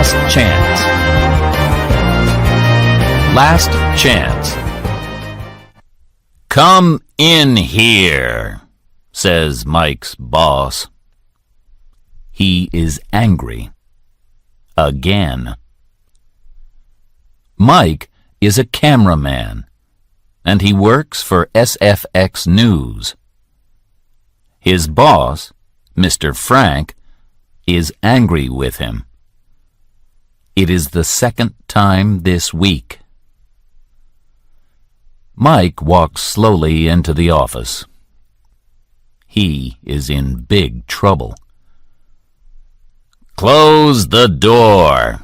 Last chance. Last chance. "Come in here," says Mike's boss. He is angry. Again. Mike is a cameraman, and he works for SFX News. His boss, Mr. Frank, is angry with him. It is the second time this week. Mike walks slowly into the office. He is in big trouble. "Close the door,"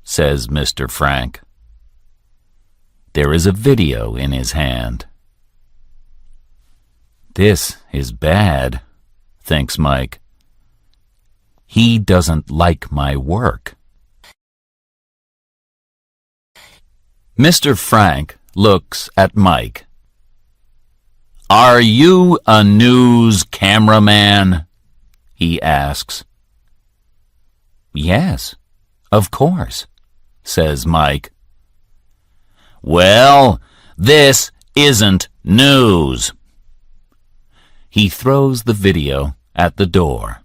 says Mr. Frank. There is a video in his hand. This is bad, thinks Mike. He doesn't like my work. Mr. Frank looks at Mike. "Are you a news cameraman?" he asks. "Yes, of course," says Mike. "Well, this isn't news." He throws the video at the door.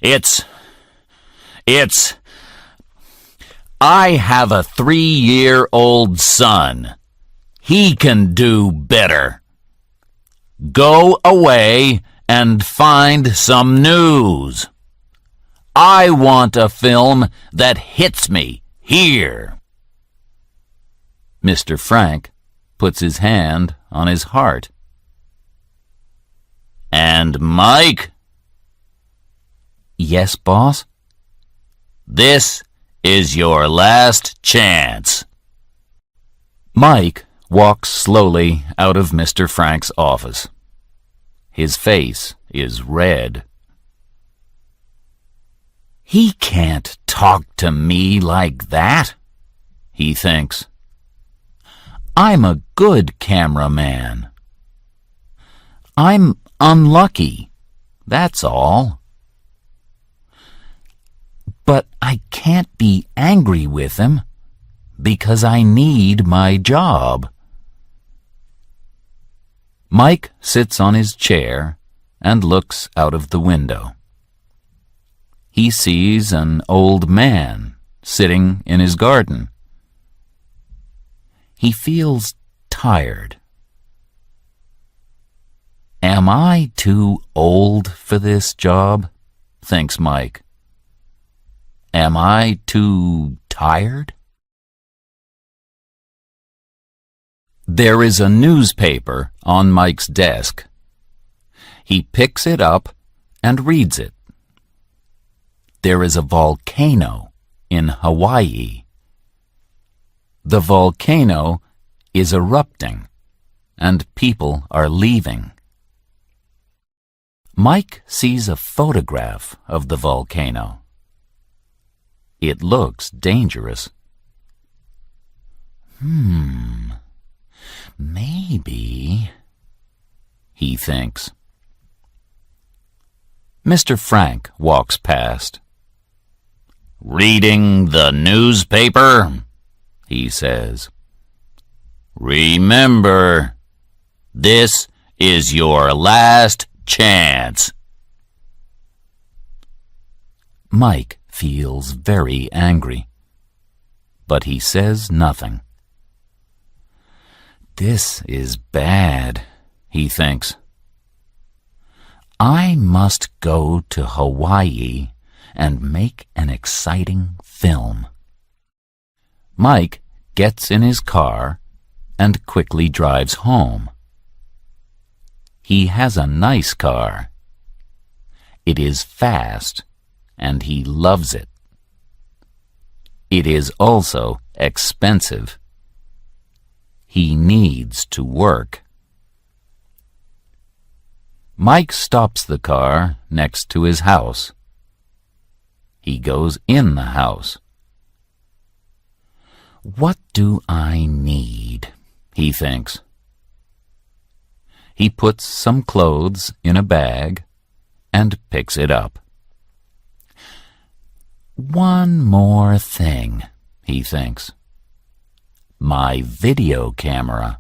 It's... I have a 3-year-old son. He can do better. Go away and find some news. I want a film that hits me here. Mr. Frank puts his hand on his heart. "And Mike?" "Yes, boss?" "This is your last chance." Mike walks slowly out of Mr. Frank's office. His face is red. He can't talk to me like that, he thinks. I'm a good cameraman. I'm unlucky, that's all. But I can't be angry with him because I need my job. Mike sits on his chair and looks out of the window. He sees an old man sitting in his garden. He feels tired. Am I too old for this job? Thinks Mike. Am I too tired? There is a newspaper on Mike's desk. He picks it up and reads it. There is a volcano in Hawaii. The volcano is erupting, and people are leaving. Mike sees a photograph of the volcano. It looks dangerous. Maybe, he thinks. Mr. Frank walks past. Reading the newspaper? He says. Remember, this is your last chance. Mike feels very angry, but he says nothing. This is bad, he thinks. I must go to Hawaii and make an exciting film. Mike gets in his car and quickly drives home. He has a nice car. It is fast, and he loves it. It is also expensive. He needs to work. Mike stops the car next to his house. He goes in the house. What do I need? He thinks. He puts some clothes in a bag and picks it up. One more thing, he thinks. My video camera.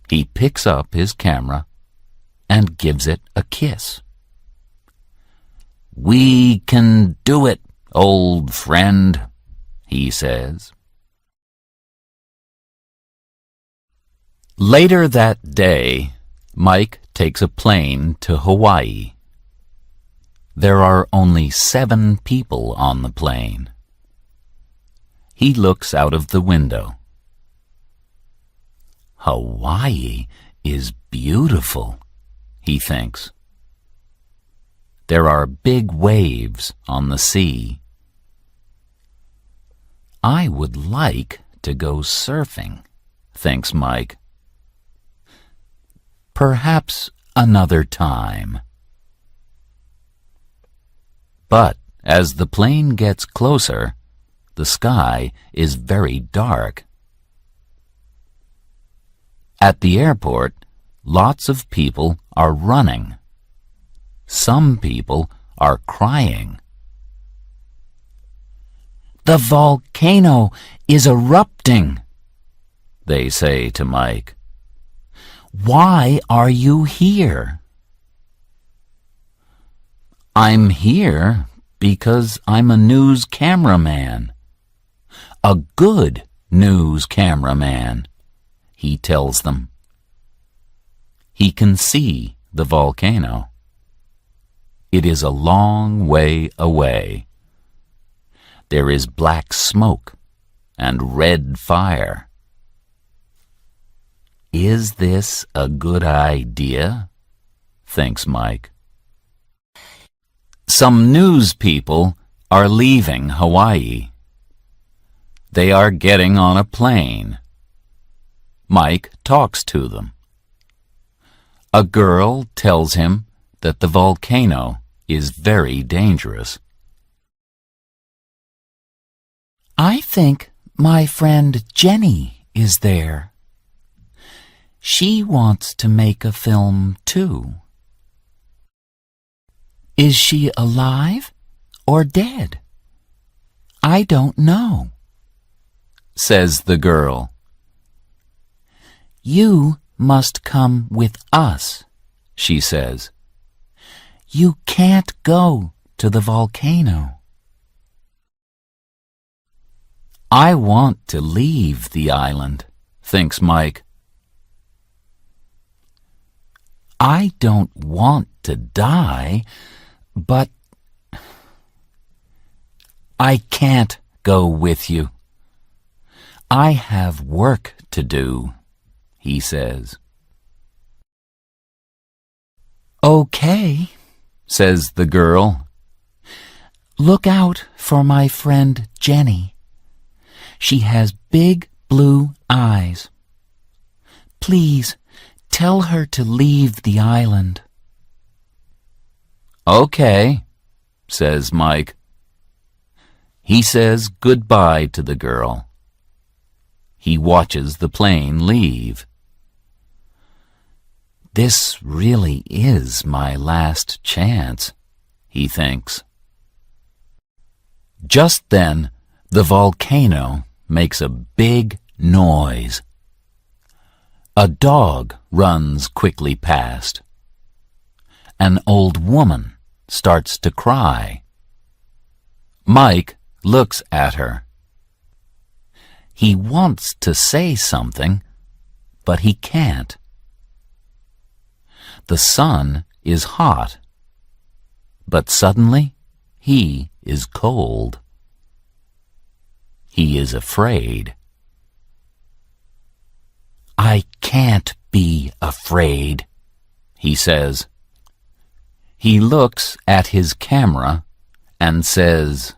He picks up his camera and gives it a kiss. "We can do it, old friend," he says. Later that day, Mike takes a plane to Hawaii. There are only 7 people on the plane. He looks out of the window. Hawaii is beautiful, he thinks. There are big waves on the sea. I would like to go surfing, thinks Mike. Perhaps another time. But as the plane gets closer, the sky is very dark. At the airport, lots of people are running. Some people are crying. "The volcano is erupting," they say to Mike. "Why are you here?" "I'm here because I'm a news cameraman. A good news cameraman," he tells them. He can see the volcano. It is a long way away. There is black smoke and red fire. Is this a good idea? Thinks Mike. Some news people are leaving Hawaii. They are getting on a plane. Mike talks to them. A girl tells him that the volcano is very dangerous. "I think my friend Jenny is there. She wants to make a film too." "Is she alive or dead?" "I don't know," says the girl. "You must come with us," she says. "You can't go to the volcano." I want to leave the island, thinks Mike. I don't want to die, but I can't go with you. I have work to do, he says. Okay, says the girl. Look out for my friend Jenny. She has big blue eyes. Please tell her to leave the island. Okay, says Mike. He says goodbye to the girl. He watches the plane leave. This really is my last chance, he thinks. Just then, the volcano makes a big noise. A dog runs quickly past. An old woman starts to cry. Mike looks at her. He wants to say something, but he can't. The sun is hot, but suddenly he is cold. He is afraid. I can't be afraid, he says. He looks at his camera and says,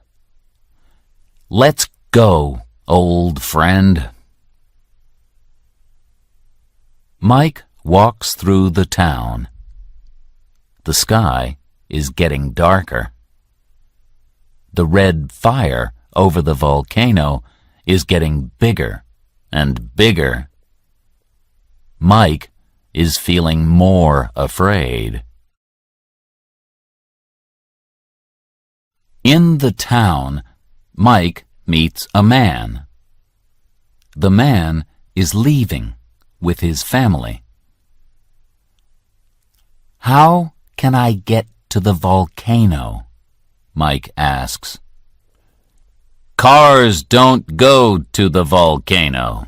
Let's go, old friend. Mike walks through the town. The sky is getting darker. The red fire over the volcano is getting bigger and bigger. Mike is feeling more afraid. In the town, Mike meets a man. The man is leaving with his family. "How can I get to the volcano?" Mike asks. "Cars don't go to the volcano,"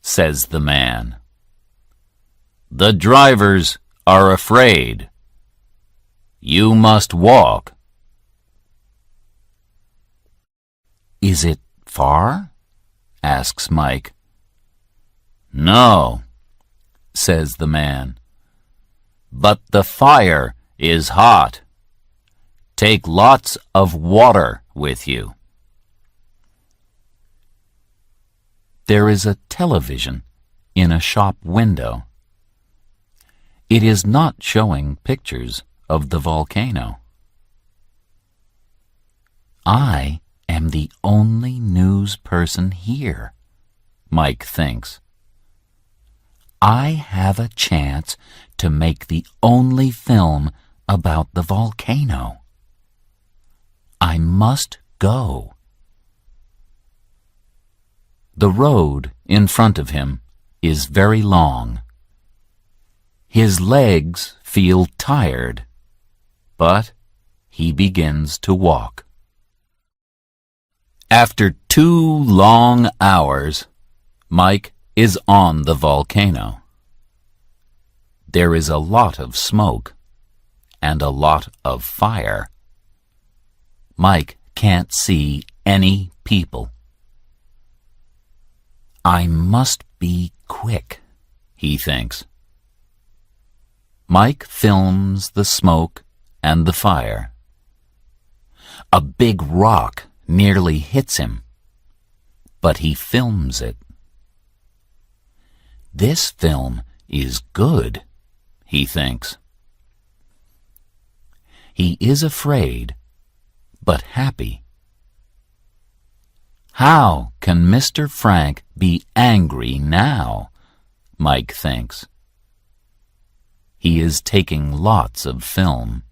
says the man. "The drivers are afraid. You must walk." "Is it far?" asks Mike. "No," says the man. "But the fire is hot. Take lots of water with you." There is a television in a shop window. It is not showing pictures of the volcano. "I am the only news person here," Mike thinks. "I have a chance to make the only film about the volcano. I must go." The road in front of him is very long. His legs feel tired, but he begins to walk. After 2 long hours, Mike is on the volcano. There is a lot of smoke and a lot of fire. Mike can't see any people. "I must be quick," he thinks. Mike films the smoke and the fire. A big rock nearly hits him, but he films it. "This film is good," he thinks. He is afraid, but happy. How can Mr. Frank be angry now? Mike thinks. He is taking lots of film.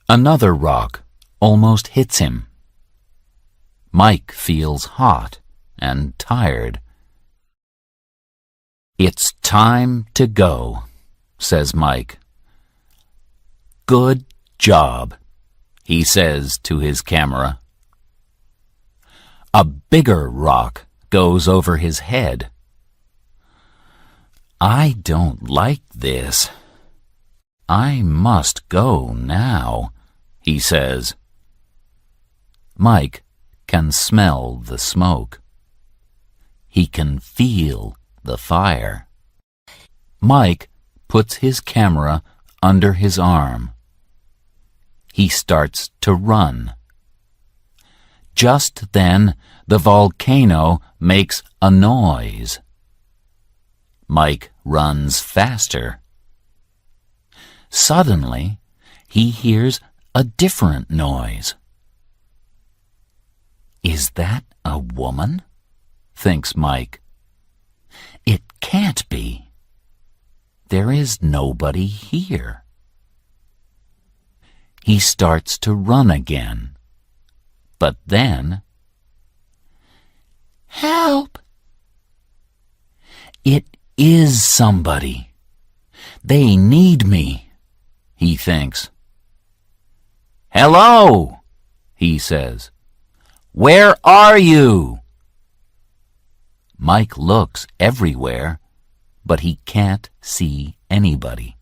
Another rock almost hits him. Mike feels hot and tired. "It's time to go," says Mike. "Good job," he says to his camera. A bigger rock goes over his head. "I don't like this. I must go now," he says. Mike can smell the smoke. He can feel the fire. Mike puts his camera under his arm. He starts to run. Just then, the volcano makes a noise. Mike runs faster. Suddenly, he hears a different noise. "Is that a woman?" thinks Mike. "It can't be. There is nobody here." He starts to run again, but then... "Help!" It is somebody. They need me, he thinks. "Hello," he says. "Where are you?" Mike looks everywhere, but he can't see anybody.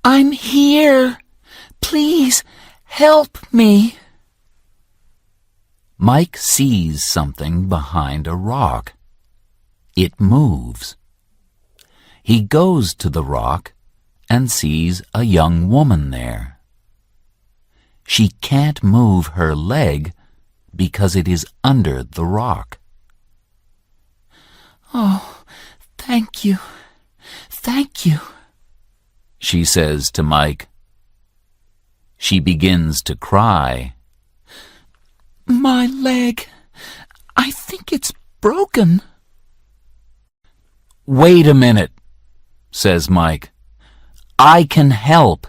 "I'm here. Please help me." Mike sees something behind a rock. It moves. He goes to the rock and sees a young woman there. She can't move her leg because it is under the rock. "Oh, thank you, she says to Mike. She begins to cry. "My leg, I think it's broken." "Wait a minute," says Mike. I can help.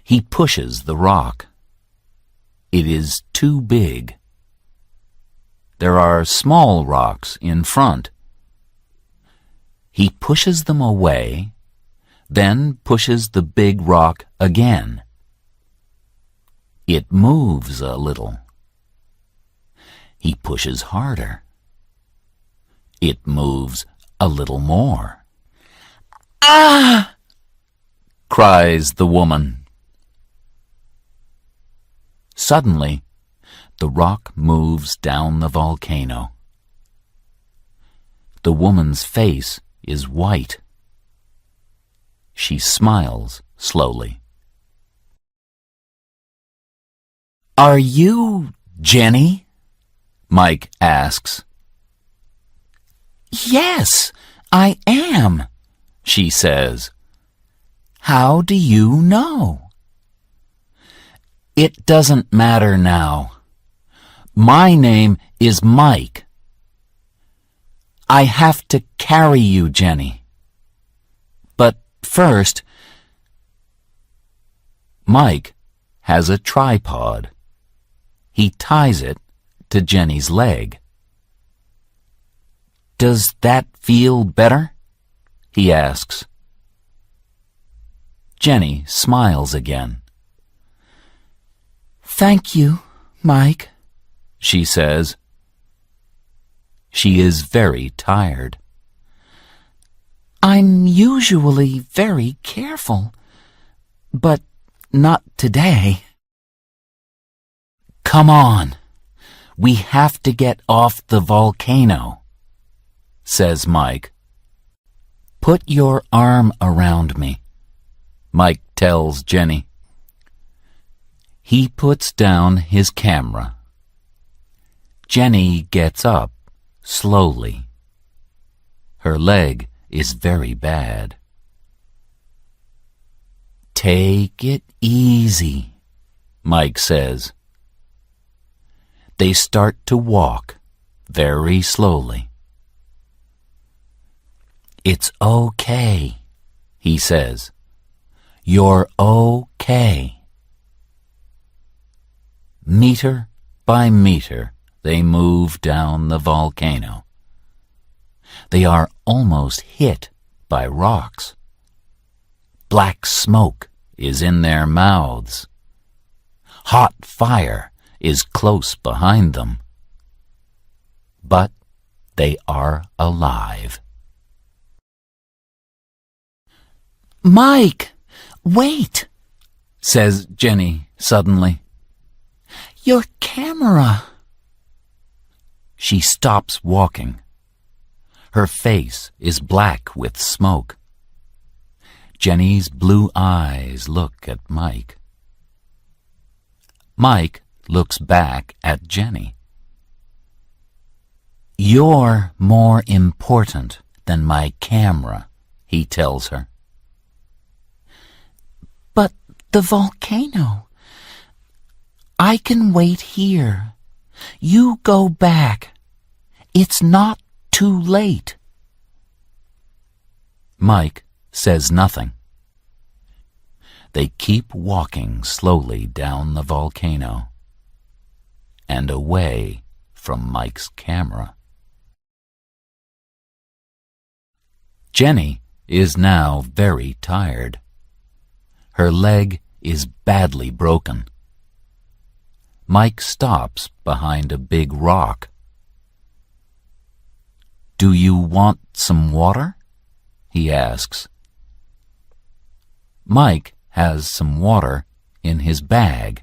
He pushes the rock. It is too big. There are small rocks in front. He pushes them away, then pushes the big rock again. It moves a little. He pushes harder. It moves a little more. "Ah!" cries the woman. Suddenly, the rock moves down the volcano. The woman's face is white. She smiles slowly. "Are you Jenny?" Mike asks. "Yes, I am," she says. "How do you know?" "It doesn't matter now. My name is Mike. I have to carry you, Jenny. But first..." Mike has a tripod. He ties it to Jenny's leg. "Does that feel better?" he asks. Jenny smiles again. "Thank you, Mike," she says. She is very tired. "I'm usually very careful, but not today." "Come on, we have to get off the volcano," says Mike. "Put your arm around me," Mike tells Jenny. He puts down his camera. Jenny gets up slowly. Her leg is very bad. "Take it easy," Mike says. They start to walk very slowly. "It's okay," he says. "You're okay." Meter by meter, they move down the volcano. They are almost hit by rocks. Black smoke is in their mouths. Hot fire is close behind them. But they are alive. "Mike, wait," says Jenny suddenly. "Your camera." She stops walking. Her face is black with smoke. Jenny's blue eyes look at Mike. Mike looks back at Jenny. "You're more important than my camera," he tells her. "But the volcano. I can wait here. You go back. It's not too late." Mike says nothing. They keep walking slowly down the volcano and away from Mike's camera. Jenny is now very tired. Her leg is badly broken. Mike stops behind a big rock. "Do you want some water?" he asks. Mike has some water in his bag.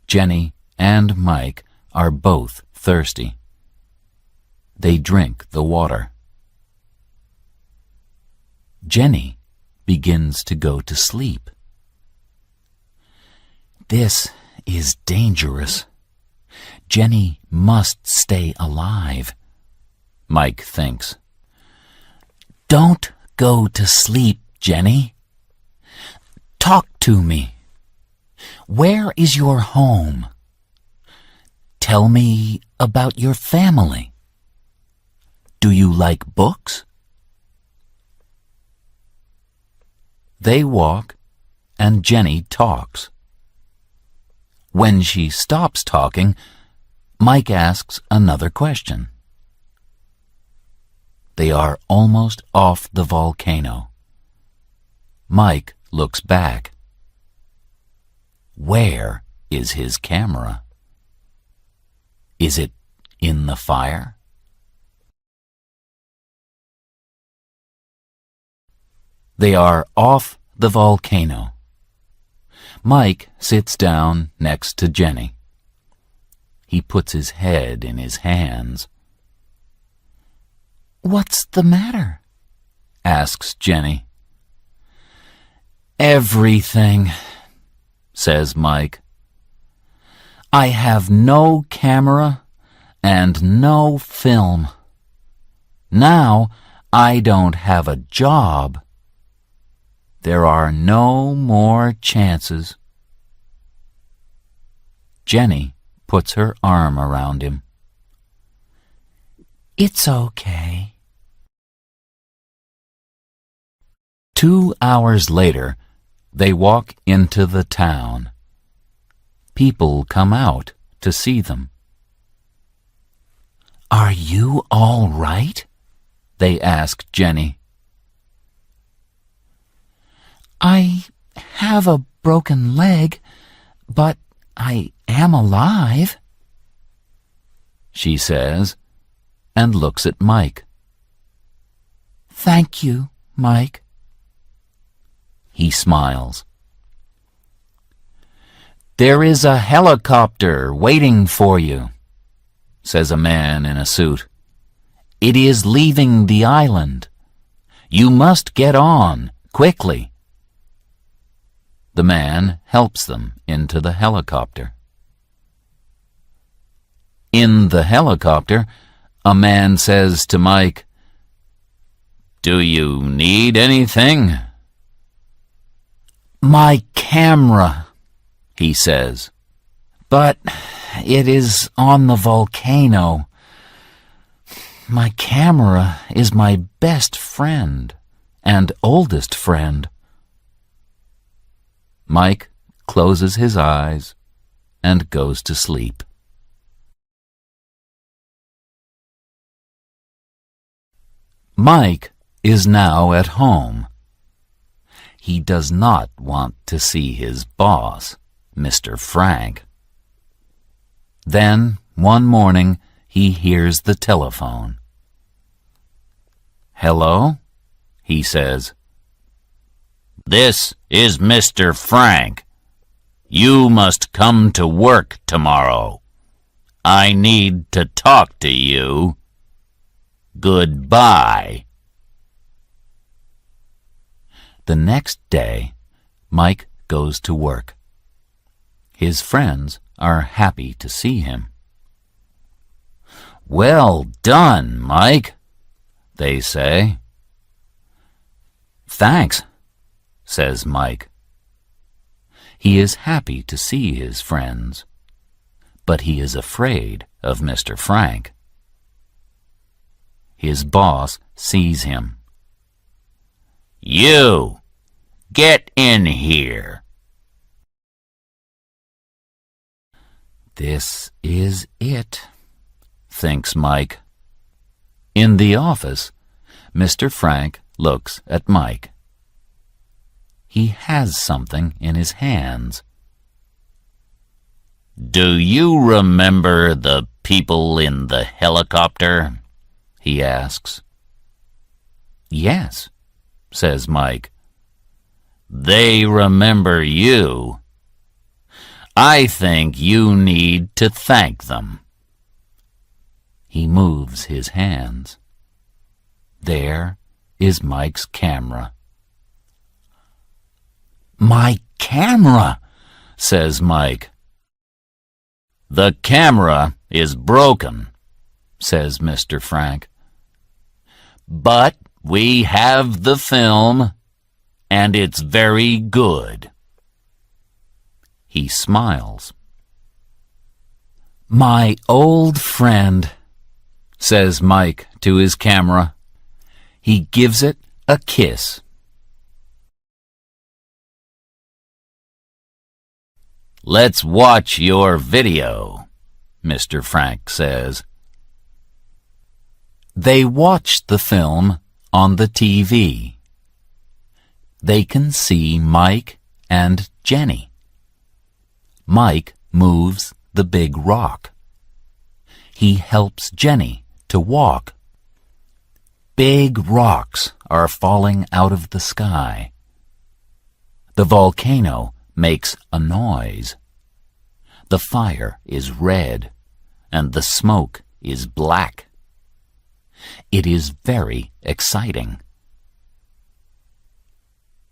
Jenny and Mike are both thirsty. They drink the water. Jenny begins to go to sleep. This is dangerous. Jenny must stay alive, Mike thinks. "Don't go to sleep, Jenny. Talk to me. Where is your home? Tell me about your family. Do you like books?" They walk, and Jenny talks. When she stops talking, Mike asks another question. They are almost off the volcano. Mike looks back. Where is his camera? Is it in the fire? They are off the volcano. Mike sits down next to Jenny. He puts his head in his hands. "What's the matter?" asks Jenny. "Everything," says Mike. "I have no camera and no film. Now I don't have a job. There are no more chances." Jenny puts her arm around him. "It's okay." 2 hours later, they walk into the town. People come out to see them. "Are you all right?" they ask Jenny. "I have a broken leg, but I am alive," she says, and looks at Mike. "Thank you, Mike." He smiles. "There is a helicopter waiting for you," says a man in a suit. "It is leaving the island. You must get on, quickly." The man helps them into the helicopter. In the helicopter, a man says to Mike, "Do you need anything?" "My camera," he says, "but it is on the volcano. My camera is my best friend and oldest friend." Mike closes his eyes and goes to sleep. Mike is now at home. He does not want to see his boss, Mr. Frank. Then, one morning, he hears the telephone. "Hello?" he says. "This is Mr. Frank. You must come to work tomorrow. I need to talk to you. Goodbye." The next day, Mike goes to work. His friends are happy to see him. "Well done, Mike," they say. "Thanks," says Mike. He is happy to see his friends, but he is afraid of Mr. Frank. His boss sees him. "You, get in here." This is it, thinks Mike. In the office, Mr. Frank looks at Mike. He has something in his hands. "Do you remember the people in the helicopter?" he asks. "Yes," says Mike. "They remember you. I think you need to thank them." He moves his hands. There is Mike's camera. "My camera," says Mike. "The camera is broken," says Mr. Frank. "But we have the film, and it's very good." He smiles. "My old friend," says Mike to his camera. He gives it a kiss. "Let's watch your video," Mr. Frank says. They watch the film on the TV. They can see Mike and Jenny. Mike moves the big rock. He helps Jenny to walk. Big rocks are falling out of the sky. The volcano makes a noise. The fire is red, and the smoke is black. It is very exciting.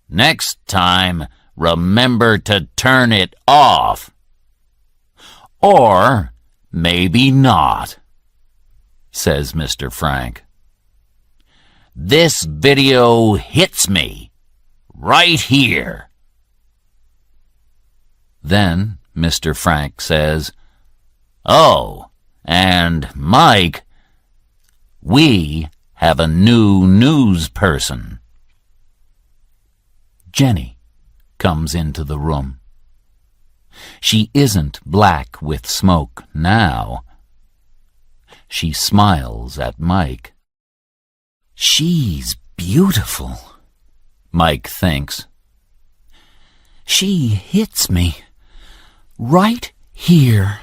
"Next time, remember to turn it off." "Or maybe not," says Mr. Frank. "This video hits me right here." Then Mr. Frank says, "Oh, and Mike, we have a new news person." Jenny comes into the room. She isn't black with smoke now. She smiles at Mike. "She's beautiful," Mike thinks. "She hits me right here."